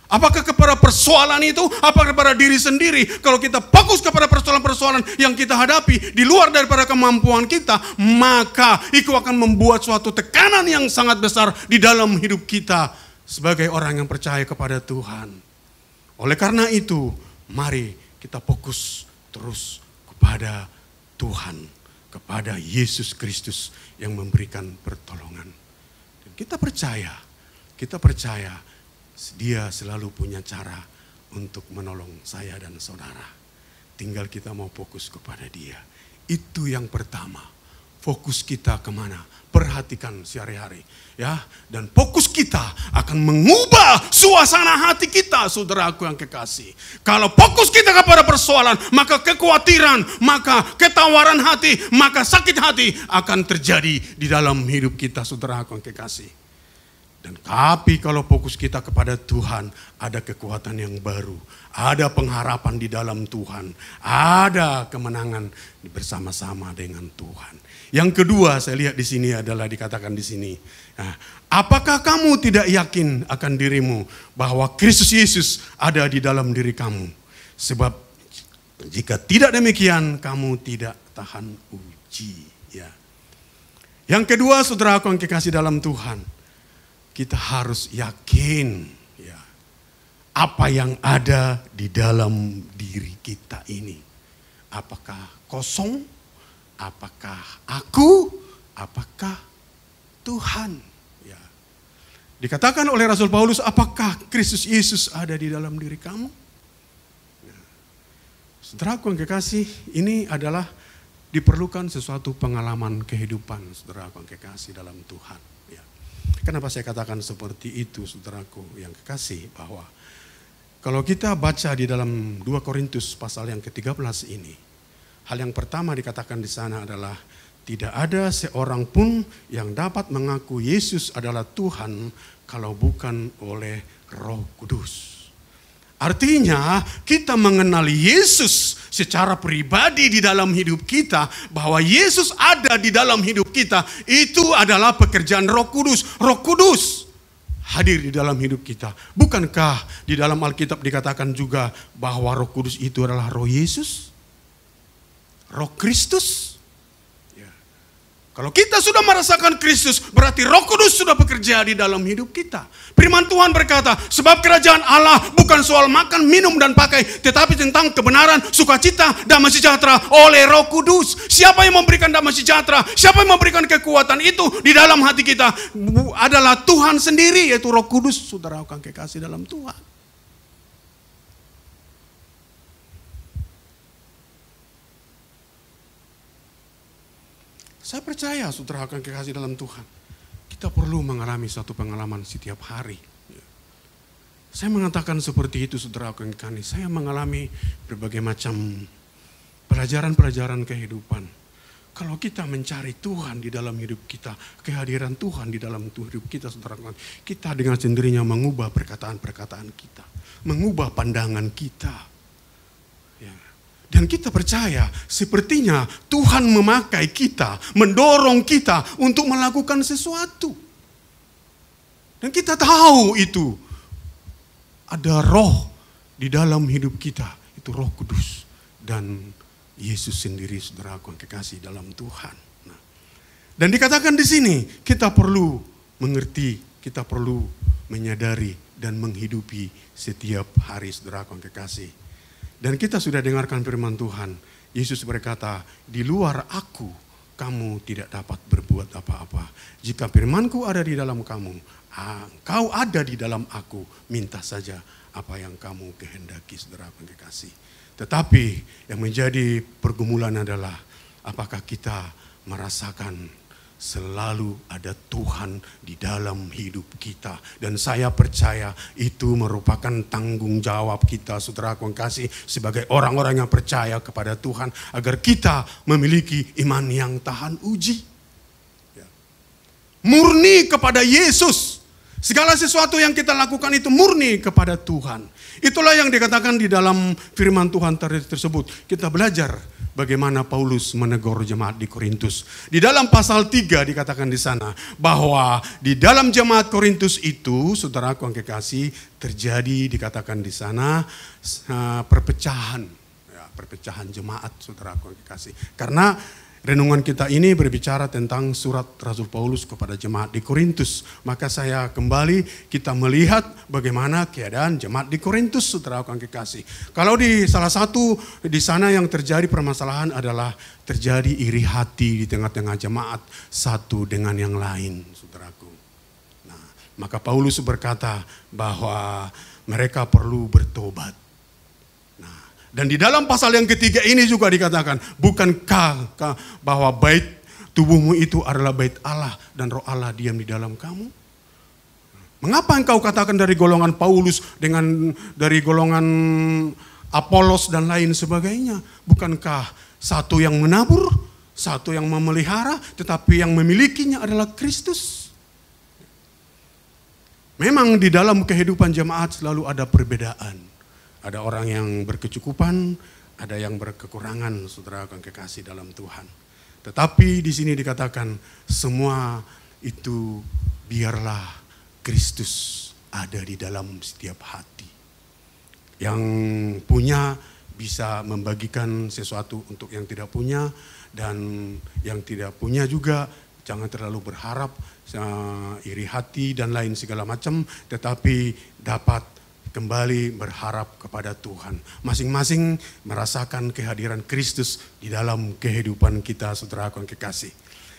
Apakah kepada persoalan itu, apakah kepada diri sendiri. Kalau kita fokus kepada persoalan-persoalan yang kita hadapi di luar daripada kemampuan kita, maka itu akan membuat suatu tekanan yang sangat besar di dalam hidup kita sebagai orang yang percaya kepada Tuhan. Oleh karena itu, mari kita fokus terus kepada Tuhan, kepada Yesus Kristus yang memberikan pertolongan. Dan kita percaya Dia selalu punya cara untuk menolong saya dan saudara. Tinggal kita mau fokus kepada Dia. Itu yang pertama. Fokus kita kemana? Perhatikan sehari-hari. Ya, dan fokus kita akan mengubah suasana hati kita, saudaraku yang kekasih. Kalau fokus kita kepada persoalan, maka kekhawatiran, maka ketawaran hati, maka sakit hati akan terjadi di dalam hidup kita, saudaraku yang kekasih. Dan tapi kalau fokus kita kepada Tuhan, ada kekuatan yang baru, ada pengharapan di dalam Tuhan, ada kemenangan bersama-sama dengan Tuhan. Yang kedua saya lihat di sini adalah dikatakan di sini, nah, apakah kamu tidak yakin akan dirimu bahwa Kristus Yesus ada di dalam diri kamu? Sebab jika tidak demikian, kamu tidak tahan uji. Ya. Yang kedua, saudaraku yang kekasih dalam Tuhan, kita harus yakin ya, apa yang ada di dalam diri kita ini. Apakah kosong? Apakah aku? Apakah Tuhan? Ya. Dikatakan oleh Rasul Paulus, apakah Kristus Yesus ada di dalam diri kamu? Ya. Saudaraku yang kekasih, ini adalah diperlukan sesuatu pengalaman kehidupan, saudaraku yang kekasih dalam Tuhan. Ya. Kenapa saya katakan seperti itu, saudaraku yang kekasih, bahwa kalau kita baca di dalam 2 Korintus pasal yang ke-13 ini, hal yang pertama dikatakan di sana adalah tidak ada seorang pun yang dapat mengaku Yesus adalah Tuhan kalau bukan oleh Roh Kudus. Artinya kita mengenali Yesus secara pribadi di dalam hidup kita, bahwa Yesus ada di dalam hidup kita, itu adalah pekerjaan Roh Kudus. Roh Kudus hadir di dalam hidup kita. Bukankah di dalam Alkitab dikatakan juga bahwa Roh Kudus itu adalah Roh Yesus? Roh Kristus? Ya. Kalau kita sudah merasakan Kristus, berarti Roh Kudus sudah bekerja di dalam hidup kita. Firman Tuhan berkata, sebab kerajaan Allah bukan soal makan, minum, dan pakai, tetapi tentang kebenaran, sukacita, damai sejahtera oleh Roh Kudus. Siapa yang memberikan damai sejahtera? Siapa yang memberikan kekuatan itu di dalam hati kita? Adalah Tuhan sendiri, yaitu Roh Kudus. Saudara akan kekasih dalam Tuhan. Saya percaya, saudara akan kekasih dalam Tuhan, kita perlu mengalami satu pengalaman setiap hari. Saya mengatakan seperti itu, saudara akan kekasih. Saya mengalami berbagai macam pelajaran-pelajaran kehidupan. Kalau kita mencari Tuhan di dalam hidup kita, kehadiran Tuhan di dalam hidup kita, saudara, kita dengan sendirinya mengubah perkataan-perkataan kita, mengubah pandangan kita. Dan kita percaya sepertinya Tuhan memakai kita, mendorong kita untuk melakukan sesuatu. Dan kita tahu itu ada roh di dalam hidup kita, itu Roh Kudus dan Yesus sendiri, saudaraku yang kekasih dalam Tuhan. Nah, dan dikatakan di sini kita perlu mengerti, kita perlu menyadari dan menghidupi setiap hari, saudaraku yang kekasih. Dan kita sudah dengarkan firman Tuhan. Yesus berkata, di luar aku, kamu tidak dapat berbuat apa-apa. Jika firmanku ada di dalam kamu, kau ada di dalam aku, minta saja apa yang kamu kehendaki, saudara yang kekasih. Tetapi yang menjadi pergumulan adalah, apakah kita merasakan selalu ada Tuhan di dalam hidup kita. Dan saya percaya itu merupakan tanggung jawab kita, saudara yang kasih, sebagai orang-orang yang percaya kepada Tuhan, agar kita memiliki iman yang tahan uji. Murni kepada Yesus. Segala sesuatu yang kita lakukan itu murni kepada Tuhan. Itulah yang dikatakan di dalam firman Tuhan tersebut. Kita belajar bagaimana Paulus menegur jemaat di Korintus. Di dalam pasal 3 dikatakan di sana bahwa di dalam jemaat Korintus itu, saudaraku yang kekasih, terjadi dikatakan di sana perpecahan, perpecahan jemaat, saudaraku yang kekasih. Karena renungan kita ini berbicara tentang surat Rasul Paulus kepada jemaat di Korintus. Maka saya kembali kita melihat bagaimana keadaan jemaat di Korintus, saudara yang kekasih. Kalau di salah satu di sana yang terjadi permasalahan adalah terjadi iri hati di tengah-tengah jemaat satu dengan yang lain, saudaraku. Nah, maka Paulus berkata bahwa mereka perlu bertobat. Dan di dalam pasal yang ketiga ini juga dikatakan, bukankah bahwa bait tubuhmu itu adalah bait Allah dan roh Allah diam di dalam kamu? Mengapa engkau katakan dari golongan Paulus dengan dari golongan Apolos dan lain sebagainya? Bukankah satu yang menabur, satu yang memelihara, tetapi yang memilikinya adalah Kristus? Memang di dalam kehidupan jemaat selalu ada perbedaan. Ada orang yang berkecukupan, ada yang berkekurangan, saudara yang kekasih dalam Tuhan. Tetapi di sini dikatakan semua itu biarlah Kristus ada di dalam setiap hati. Yang punya bisa membagikan sesuatu untuk yang tidak punya, dan yang tidak punya juga jangan terlalu berharap iri hati dan lain segala macam, tetapi dapat kembali berharap kepada Tuhan. Masing-masing merasakan kehadiran Kristus di dalam kehidupan kita, saudara yang kekasih.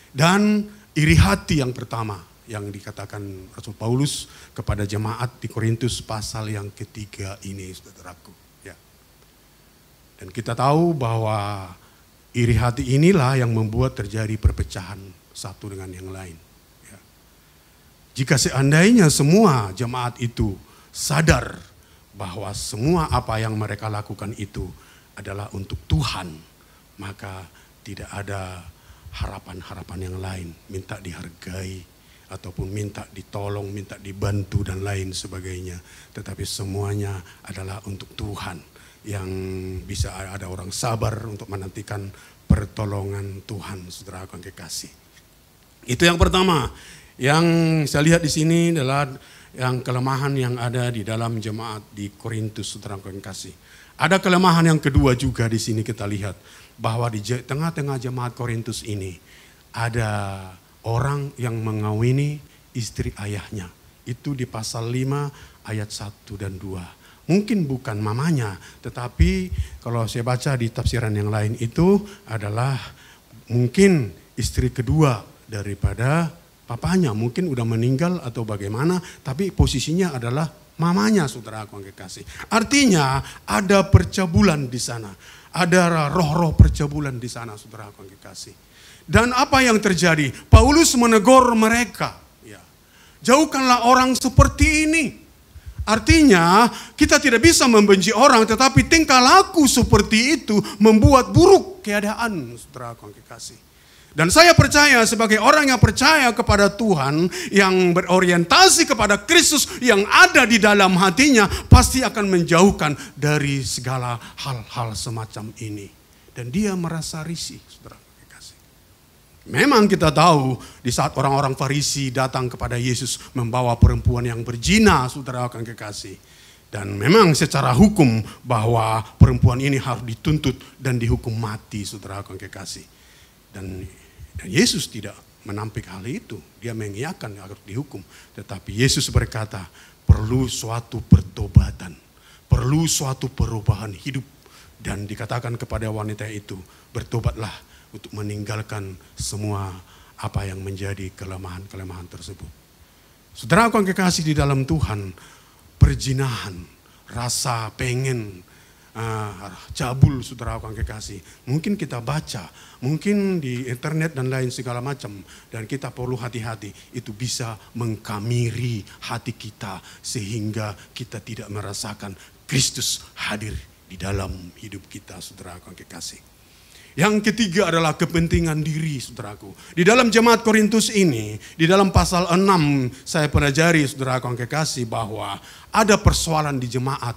Dan iri hati yang pertama yang dikatakan Rasul Paulus kepada jemaat di Korintus pasal yang ketiga ini, saudaraku. Ya. Dan kita tahu bahwa iri hati inilah yang membuat terjadi perpecahan satu dengan yang lain. Ya. Jika seandainya semua jemaat itu sadar bahwa semua apa yang mereka lakukan itu adalah untuk Tuhan, maka tidak ada harapan-harapan yang lain, minta dihargai ataupun minta ditolong, minta dibantu dan lain sebagainya. Tetapi semuanya adalah untuk Tuhan, yang bisa ada orang sabar untuk menantikan pertolongan Tuhan, saudara yang kekasih. Itu yang pertama. Yang saya lihat di sini adalah yang kelemahan yang ada di dalam jemaat di Korintus, saudara yang kasih. Ada kelemahan yang kedua juga di sini kita lihat, bahwa di tengah-tengah jemaat Korintus ini ada orang yang mengawini istri ayahnya. Itu di pasal 5 ayat 1 dan 2. Mungkin bukan mamanya, tetapi kalau saya baca di tafsiran yang lain itu adalah mungkin istri kedua daripada papanya. Mungkin udah meninggal atau bagaimana, tapi posisinya adalah mamanya, saudara aku yang kekasih. Artinya ada percabulan di sana. Ada roh-roh percabulan di sana, saudara aku yang kekasih. Dan apa yang terjadi? Paulus menegur mereka. Ya. Jauhkanlah orang seperti ini. Artinya kita tidak bisa membenci orang, tetapi tingkah laku seperti itu membuat buruk keadaan, saudara yang kekasih. Dan saya percaya sebagai orang yang percaya kepada Tuhan, yang berorientasi kepada Kristus yang ada di dalam hatinya, pasti akan menjauhkan dari segala hal-hal semacam ini. Dan dia merasa risih, saudara. Memang kita tahu di saat orang-orang Farisi datang kepada Yesus membawa perempuan yang berzina, saudara akan kekasih. Dan memang secara hukum bahwa perempuan ini harus dituntut dan dihukum mati, saudara akan kekasih. Dan Yesus tidak menampik hal itu. Dia mengiyakan harus dihukum. Tetapi Yesus berkata, perlu suatu pertobatan. Perlu suatu perubahan hidup. Dan dikatakan kepada wanita itu, bertobatlah untuk meninggalkan semua apa yang menjadi kelemahan-kelemahan tersebut. Saudara aku yang kekasih di dalam Tuhan, perzinahan, rasa pengen cabul, saudara aku yang kekasih. Mungkin kita baca, mungkin di internet dan lain segala macam, dan kita perlu hati-hati. Itu bisa mengkamiri hati kita sehingga kita tidak merasakan Kristus hadir di dalam hidup kita, saudara aku yang kekasih. Yang ketiga adalah kepentingan diri, saudaraku. Di dalam jemaat Korintus ini, di dalam pasal 6, saya pelajari, saudaraku yang kekasih, bahwa ada persoalan di jemaat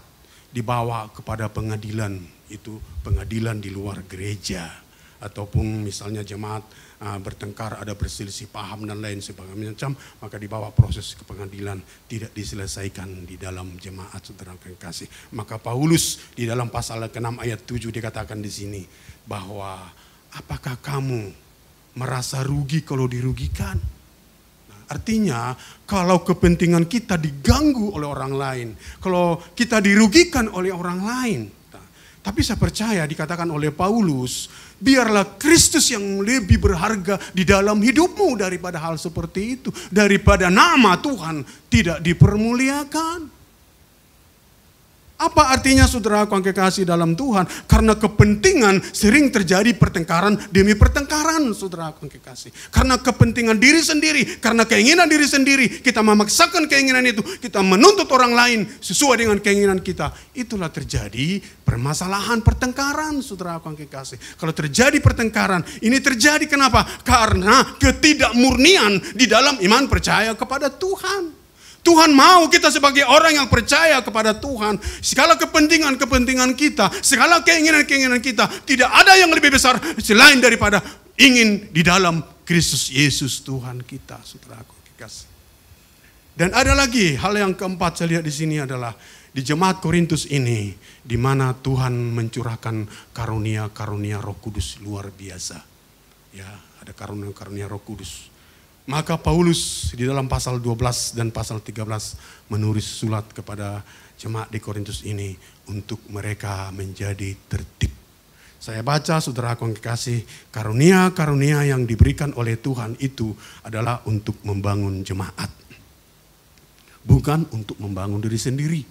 dibawa kepada pengadilan. Itu pengadilan di luar gereja. Ataupun misalnya jemaat bertengkar, ada berselisih paham dan lain sebagainya, maka dibawa proses ke pengadilan, tidak diselesaikan di dalam jemaat, saudara yang kasih. Maka Paulus di dalam pasal ke-6 ayat 7 dikatakan di sini bahwa apakah kamu merasa rugi kalau dirugikan? Nah, artinya kalau kepentingan kita diganggu oleh orang lain, kalau kita dirugikan oleh orang lain, tapi saya percaya dikatakan oleh Paulus, biarlah Kristus yang lebih berharga di dalam hidupmu daripada hal seperti itu. Daripada nama Tuhan tidak dipermuliakan. Apa artinya, saudara yang kekasih dalam Tuhan? Karena kepentingan sering terjadi pertengkaran demi pertengkaran, saudara yang kekasih. Karena kepentingan diri sendiri, karena keinginan diri sendiri, kita memaksakan keinginan itu, kita menuntut orang lain sesuai dengan keinginan kita. Itulah terjadi permasalahan pertengkaran, saudara yang kekasih. Kalau terjadi pertengkaran, ini terjadi kenapa? Karena ketidakmurnian di dalam iman percaya kepada Tuhan. Tuhan mau kita sebagai orang yang percaya kepada Tuhan, segala kepentingan-kepentingan kita, segala keinginan-keinginan kita, tidak ada yang lebih besar selain daripada ingin di dalam Kristus Yesus Tuhan kita, saudaraku kekasih. Dan ada lagi hal yang keempat saya lihat di sini adalah di jemaat Korintus ini, di mana Tuhan mencurahkan karunia-karunia Roh Kudus luar biasa. Ya, ada karunia-karunia Roh Kudus. Maka Paulus di dalam pasal 12 dan pasal 13 menulis surat kepada jemaat di Korintus ini untuk mereka menjadi tertib. Saya baca, saudara yang kekasih, karunia-karunia yang diberikan oleh Tuhan itu adalah untuk membangun jemaat. Bukan untuk membangun diri sendiri.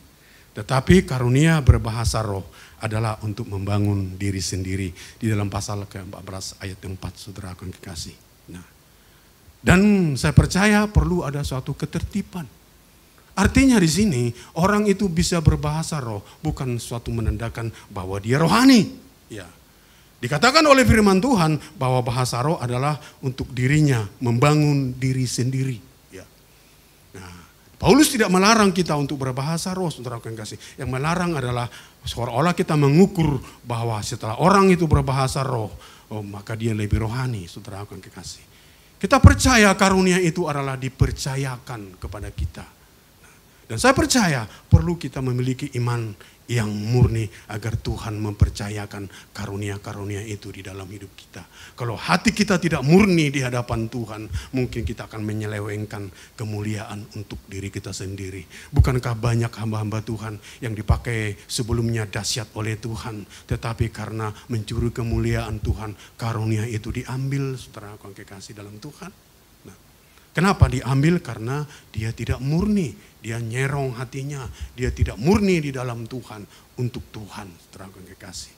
Tetapi karunia berbahasa roh adalah untuk membangun diri sendiri. Di dalam pasal ke-14 ayat 4, saudara yang kekasih. Dan saya percaya perlu ada suatu ketertiban. Artinya di sini orang itu bisa berbahasa roh bukan suatu menandakan bahwa dia rohani. Ya. Dikatakan oleh firman Tuhan bahwa bahasa roh adalah untuk dirinya membangun diri sendiri. Ya. Nah, Paulus tidak melarang kita untuk berbahasa roh, saudara yang kasih. Yang melarang adalah seolah-olah kita mengukur bahwa setelah orang itu berbahasa roh, maka dia lebih rohani, saudara yang kekasih. Kita percaya karunia itu adalah dipercayakan kepada kita. Dan saya percaya perlu kita memiliki iman yang murni agar Tuhan mempercayakan karunia-karunia itu di dalam hidup kita. Kalau hati kita tidak murni di hadapan Tuhan, mungkin kita akan menyelewengkan kemuliaan untuk diri kita sendiri. Bukankah banyak hamba-hamba Tuhan yang dipakai sebelumnya dahsyat oleh Tuhan, tetapi karena mencuri kemuliaan Tuhan, karunia itu diambil, saudara yang kekasih dalam Tuhan. Nah, kenapa diambil? Karena dia tidak murni. Dia nyerong hatinya, dia tidak murni di dalam Tuhan, untuk Tuhan, saudara yang kekasih.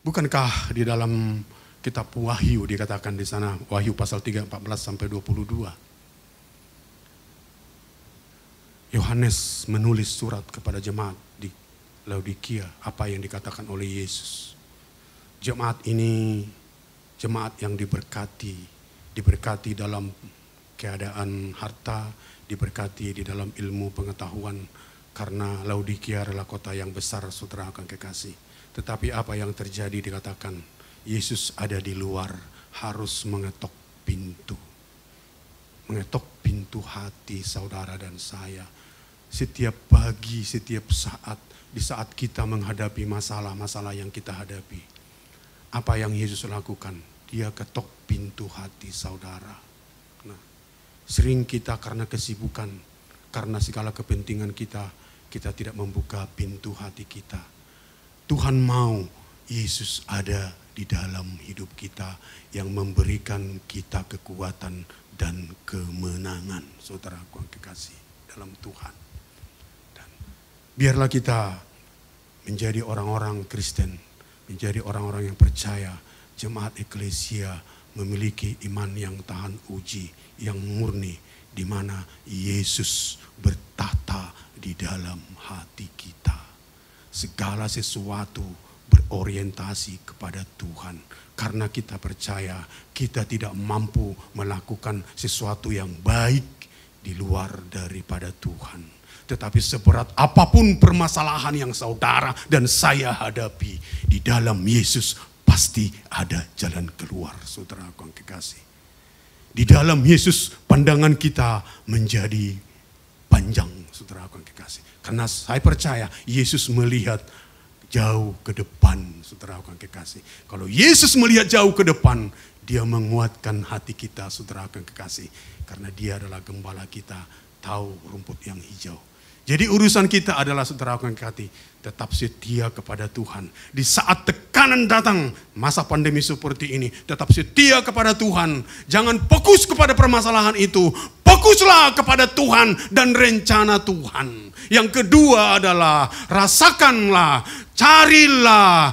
Bukankah di dalam kitab Wahyu dikatakan di sana, Wahyu pasal 3, 14-22. Yohanes menulis surat kepada jemaat di Laodikia, apa yang dikatakan oleh Yesus. Jemaat ini, jemaat yang diberkati dalam keadaan harta, diberkati di dalam ilmu pengetahuan, karena Laodikia adalah kota yang besar, saudara akan kekasih. Tetapi apa yang terjadi dikatakan, Yesus ada di luar, harus mengetok pintu. Mengetok pintu hati saudara dan saya. Setiap pagi, setiap saat, di saat kita menghadapi masalah-masalah yang kita hadapi. Apa yang Yesus lakukan? Dia ketok pintu hati saudara. Sering kita karena kesibukan, karena segala kepentingan kita tidak membuka pintu hati kita. Tuhan mau Yesus ada di dalam hidup kita yang memberikan kita kekuatan dan kemenangan, saudaraku yang kekasih dalam Tuhan. Dan biarlah kita menjadi orang-orang Kristen, menjadi orang-orang yang percaya, jemaat eklesia memiliki iman yang tahan uji, yang murni, di mana Yesus bertata di dalam hati kita. Segala sesuatu berorientasi kepada Tuhan. Karena kita percaya kita tidak mampu melakukan sesuatu yang baik di luar daripada Tuhan. Tetapi seberat apapun permasalahan yang saudara dan saya hadapi, di dalam Yesus pasti ada jalan keluar, saudaraku yang kekasih. Di dalam Yesus pandangan kita menjadi panjang, saudaraku yang kekasih. Karena saya percaya Yesus melihat jauh ke depan, saudaraku yang kekasih. Kalau Yesus melihat jauh ke depan, dia menguatkan hati kita, saudaraku yang kekasih. Karena dia adalah gembala kita, tahu rumput yang hijau. Jadi urusan kita adalah, saudaraku yang kekasih, tetap setia kepada Tuhan. Di saat tekanan datang, masa pandemi seperti ini, tetap setia kepada Tuhan. Jangan fokus kepada permasalahan itu. Fokuslah kepada Tuhan dan rencana Tuhan. Yang kedua adalah rasakanlah, carilah,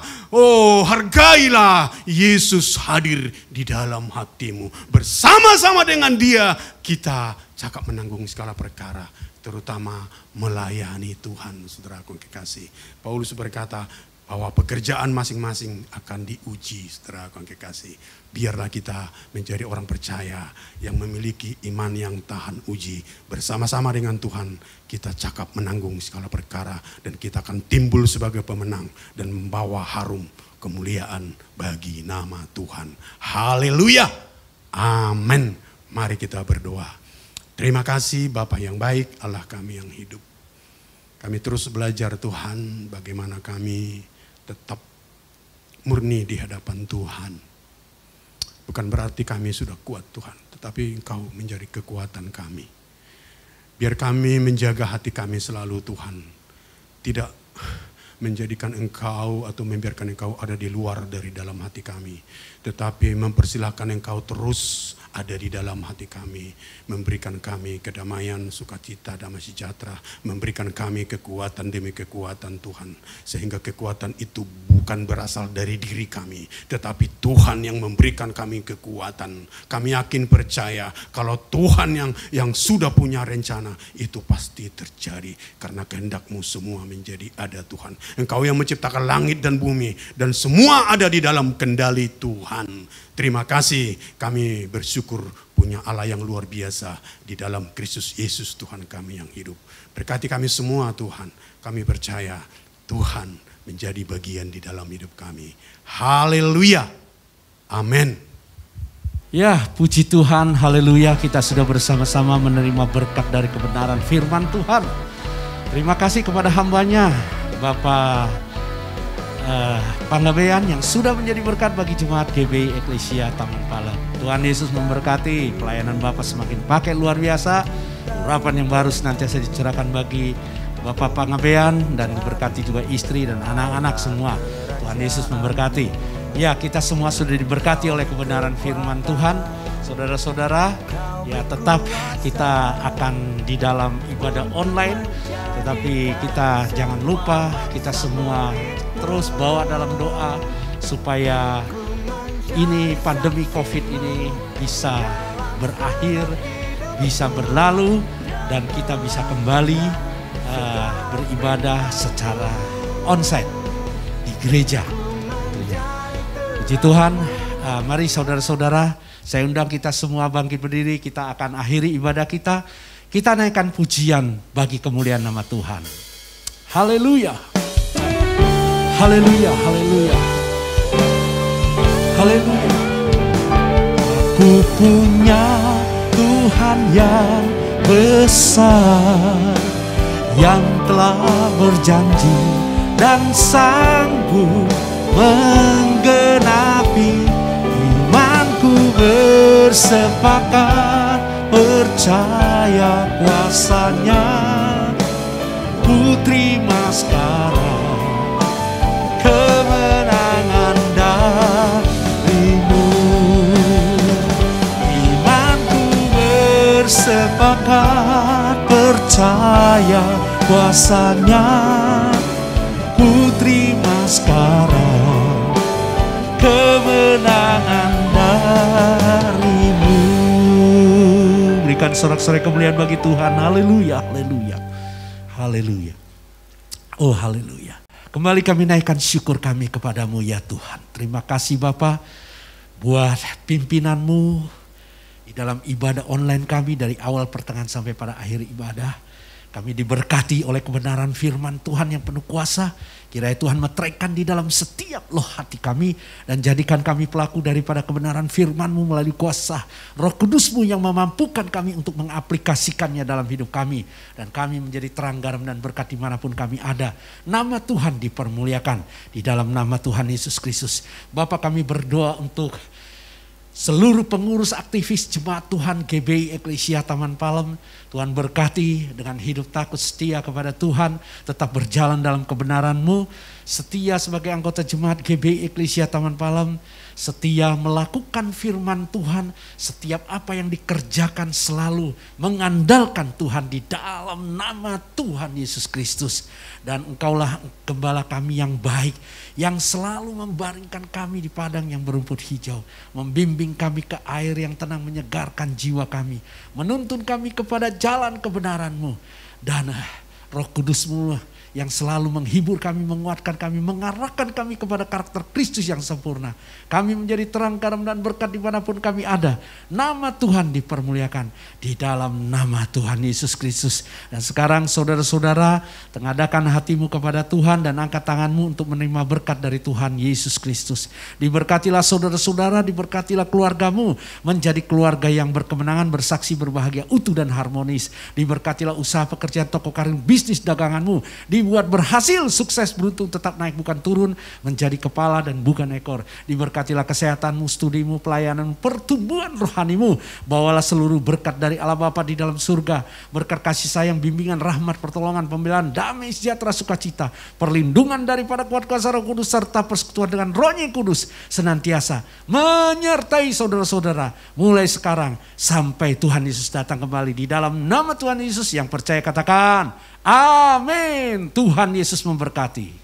hargailah Yesus hadir di dalam hatimu. Bersama-sama dengan dia kita cakap menanggung segala perkara, terutama melayani Tuhan, saudaraku yang kekasih. Paulus berkata bahwa pekerjaan masing-masing akan diuji, saudaraku yang kekasih. Biarlah kita menjadi orang percaya yang memiliki iman yang tahan uji. Bersama-sama dengan Tuhan kita cakap menanggung segala perkara, dan kita akan timbul sebagai pemenang dan membawa harum kemuliaan bagi nama Tuhan. Haleluya. Amin. Mari kita berdoa. Terima kasih Bapa yang baik, Allah kami yang hidup. Kami terus belajar Tuhan bagaimana kami tetap murni di hadapan Tuhan. Bukan berarti kami sudah kuat Tuhan, tetapi Engkau menjadi kekuatan kami. Biar kami menjaga hati kami selalu Tuhan. Tidak menjadikan Engkau atau membiarkan Engkau ada di luar dari dalam hati kami. Tetapi mempersilahkan Engkau terus ada di dalam hati kami, memberikan kami kedamaian, sukacita, damai sejahtera, memberikan kami kekuatan demi kekuatan Tuhan, sehingga kekuatan itu bukan berasal dari diri kami, tetapi Tuhan yang memberikan kami kekuatan. Kami yakin percaya kalau Tuhan yang sudah punya rencana itu pasti terjadi, karena kehendak-Mu semua menjadi ada Tuhan. Engkau yang menciptakan langit dan bumi, dan semua ada di dalam kendali Tuhan. Terima kasih, kami bersyukur punya Allah yang luar biasa di dalam Kristus Yesus Tuhan kami yang hidup. Berkati kami semua Tuhan, kami percaya Tuhan menjadi bagian di dalam hidup kami. Haleluya, amin. Ya, puji Tuhan, haleluya, kita sudah bersama-sama menerima berkat dari kebenaran firman Tuhan. Terima kasih kepada hambanya Bapak Panggabean yang sudah menjadi berkat bagi jemaat GBI Eklesia Taman Palem. Tuhan Yesus memberkati, pelayanan Bapak semakin pakai luar biasa. Urapan yang baru senantiasa dicerahkan bagi Bapak Panggabean dan diberkati juga istri dan anak-anak semua. Tuhan Yesus memberkati. Ya, kita semua sudah diberkati oleh kebenaran firman Tuhan. Saudara-saudara, ya tetap kita akan di dalam ibadah online, tetapi kita jangan lupa kita semua terus bawa dalam doa supaya ini pandemi COVID ini bisa berakhir, bisa berlalu dan kita bisa kembali beribadah secara onsite di gereja. Puji Tuhan, mari saudara-saudara, saya undang kita semua bangkit berdiri, kita akan akhiri ibadah kita. Kita naikkan pujian bagi kemuliaan nama Tuhan. Haleluya. Haleluya, haleluya. Haleluya. Aku punya Tuhan yang besar, yang telah berjanji dan sanggup menggenapi. Imanku bersepakat percaya kuasanya. Ku terima sekarang kemenangan darimu. Imanku bersepakat percaya kuasanya. Ku terima sekarang kemenangan darimu. Berikan sorak-sorai kemuliaan bagi Tuhan. Haleluya, haleluya, haleluya. Oh haleluya. Kembali kami naikkan syukur kami kepadamu ya Tuhan. Terima kasih Bapa buat pimpinanmu di dalam ibadah online kami dari awal pertengahan sampai pada akhir ibadah. Kami diberkati oleh kebenaran firman Tuhan yang penuh kuasa. Kiranya Tuhan meteraikan di dalam setiap loh hati kami. Dan jadikan kami pelaku daripada kebenaran firman-Mu melalui kuasa Roh Kudus-Mu yang memampukan kami untuk mengaplikasikannya dalam hidup kami. Dan kami menjadi terang garam dan berkat dimanapun kami ada. Nama Tuhan dipermuliakan di dalam nama Tuhan Yesus Kristus. Bapa, kami berdoa untuk seluruh pengurus aktivis jemaat Tuhan GBI Eklesia Taman Palem. Tuhan berkati dengan hidup takut setia kepada Tuhan. Tetap berjalan dalam kebenaran-Mu. Setia sebagai anggota jemaat GBI Eklesia Taman Palem. Setia melakukan firman Tuhan. Setiap apa yang dikerjakan selalu mengandalkan Tuhan di dalam nama Tuhan Yesus Kristus. Dan Engkaulah gembala kami yang baik, yang selalu membaringkan kami di padang yang berumput hijau. Membimbing kami ke air yang tenang, menyegarkan jiwa kami. Menuntun kami kepada jalan kebenaran-Mu. Dan Roh Kudus-Mu yang selalu menghibur kami, menguatkan kami, mengarahkan kami kepada karakter Kristus yang sempurna. Kami menjadi terang garam dan berkat dimanapun kami ada. Nama Tuhan dipermuliakan di dalam nama Tuhan Yesus Kristus. Dan sekarang saudara-saudara, tengadakan hatimu kepada Tuhan dan angkat tanganmu untuk menerima berkat dari Tuhan Yesus Kristus. Diberkatilah saudara-saudara, diberkatilah keluargamu menjadi keluarga yang berkemenangan, bersaksi, berbahagia, utuh dan harmonis. Diberkatilah usaha pekerjaan, toko karir, bisnis daganganmu. Dibuat berhasil, sukses, beruntung, tetap naik bukan turun, menjadi kepala dan bukan ekor. Diberkatilah kesehatanmu, studimu, pelayanan, pertumbuhan rohanimu. Bawalah seluruh berkat dari Allah Bapa di dalam surga. Berkat kasih sayang, bimbingan, rahmat, pertolongan, pembelaan, damai, sejahtera, sukacita. Perlindungan daripada kuat kuasa Roh Kudus serta persekutuan dengan Roh-Nya Kudus senantiasa menyertai saudara-saudara mulai sekarang sampai Tuhan Yesus datang kembali. Di dalam nama Tuhan Yesus yang percaya katakan amin. Tuhan Yesus memberkati.